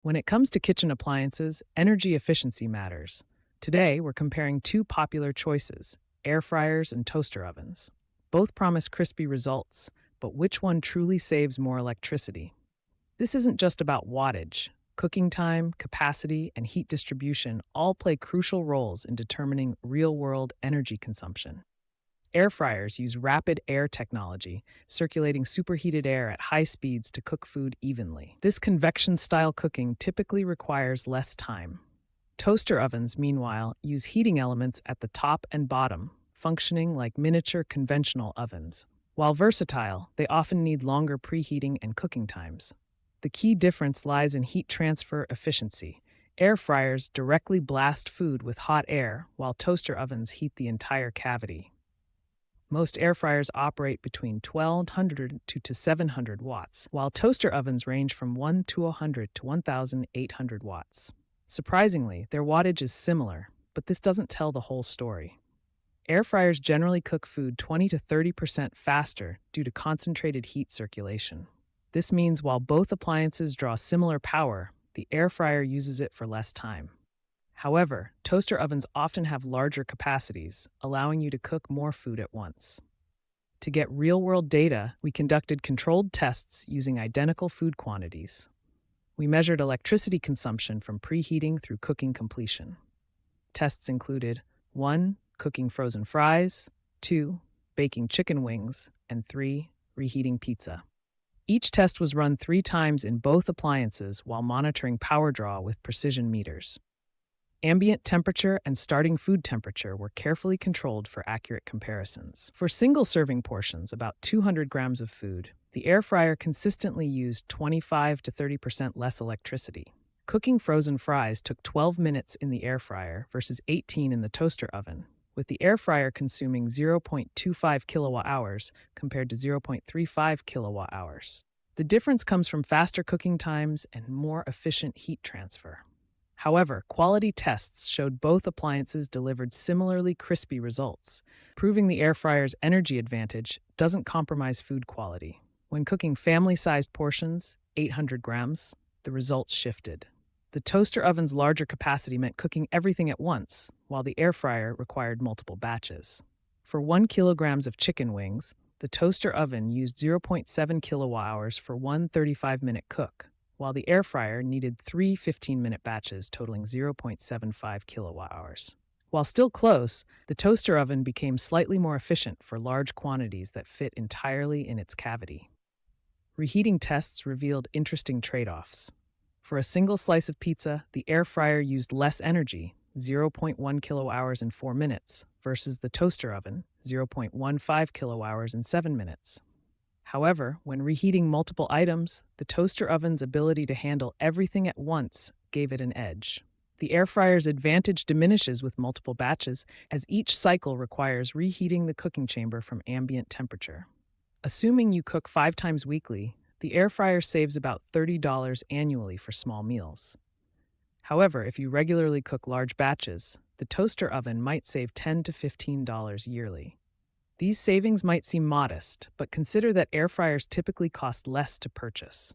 When it comes to kitchen appliances, energy efficiency matters. Today, we're comparing two popular choices: air fryers and toaster ovens. Both promise crispy results, but which one truly saves more electricity? This isn't just about wattage. Cooking time, capacity, and heat distribution all play crucial roles in determining real world energy consumption. Air fryers use rapid air technology, circulating superheated air at high speeds to cook food evenly. This convection style cooking typically requires less time. Toaster ovens, meanwhile, use heating elements at the top and bottom, functioning like miniature conventional ovens. While versatile, they often need longer preheating and cooking times. The key difference lies in heat transfer efficiency. Air fryers directly blast food with hot air, while toaster ovens heat the entire cavity. Most air fryers operate between 1200 to 700 watts, while toaster ovens range from 1200 to 1800 watts. Surprisingly, their wattage is similar, but this doesn't tell the whole story. Air fryers generally cook food 20 to 30% faster due to concentrated heat circulation. This means while both appliances draw similar power, the air fryer uses it for less time. However, toaster ovens often have larger capacities, allowing you to cook more food at once. To get real-world data, we conducted controlled tests using identical food quantities. We measured electricity consumption from preheating through cooking completion. Tests included 1. Cooking frozen fries, 2. Baking chicken wings, and 3. Reheating pizza. Each test was run 3 times in both appliances while monitoring power draw with precision meters. Ambient temperature and starting food temperature were carefully controlled for accurate comparisons. For single serving portions, about 200 grams of food, the air fryer consistently used 25 to 30% less electricity. Cooking frozen fries took 12 minutes in the air fryer versus 18 in the toaster oven, with the air fryer consuming 0.25 kilowatt hours compared to 0.35 kilowatt hours. The difference comes from faster cooking times and more efficient heat transfer. However, quality tests showed both appliances delivered similarly crispy results, proving the air fryer's energy advantage doesn't compromise food quality. When cooking family-sized portions, 800 grams, the results shifted. The toaster oven's larger capacity meant cooking everything at once, while the air fryer required multiple batches. For 1 kilogram of chicken wings, the toaster oven used 0.7 kilowatt hours for one 35-minute cook, while the air fryer needed 3 15-minute batches totaling 0.75 kilowatt hours. While still close, the toaster oven became slightly more efficient for large quantities that fit entirely in its cavity. Reheating tests revealed interesting trade-offs. For a single slice of pizza, the air fryer used less energy, 0.1 kilowatt hours in 4 minutes, versus the toaster oven, 0.15 kilowatt hours in 7 minutes. However, when reheating multiple items, the toaster oven's ability to handle everything at once gave it an edge. The air fryer's advantage diminishes with multiple batches, as each cycle requires reheating the cooking chamber from ambient temperature. Assuming you cook 5 times weekly, the air fryer saves about $30 annually for small meals. However, if you regularly cook large batches, the toaster oven might save $10 to $15 yearly. These savings might seem modest, but consider that air fryers typically cost less to purchase.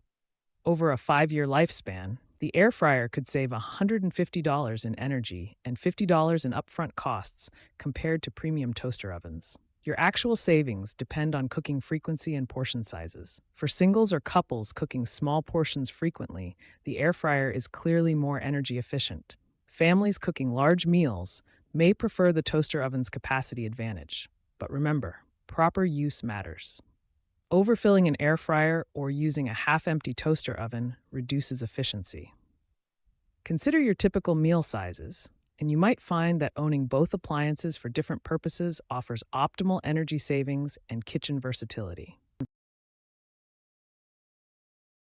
Over a 5-year lifespan, the air fryer could save $150 in energy and $50 in upfront costs compared to premium toaster ovens. Your actual savings depend on cooking frequency and portion sizes. For singles or couples cooking small portions frequently, the air fryer is clearly more energy efficient. Families cooking large meals may prefer the toaster oven's capacity advantage. But remember, proper use matters. Overfilling an air fryer or using a half-empty toaster oven reduces efficiency. Consider your typical meal sizes, and you might find that owning both appliances for different purposes offers optimal energy savings and kitchen versatility.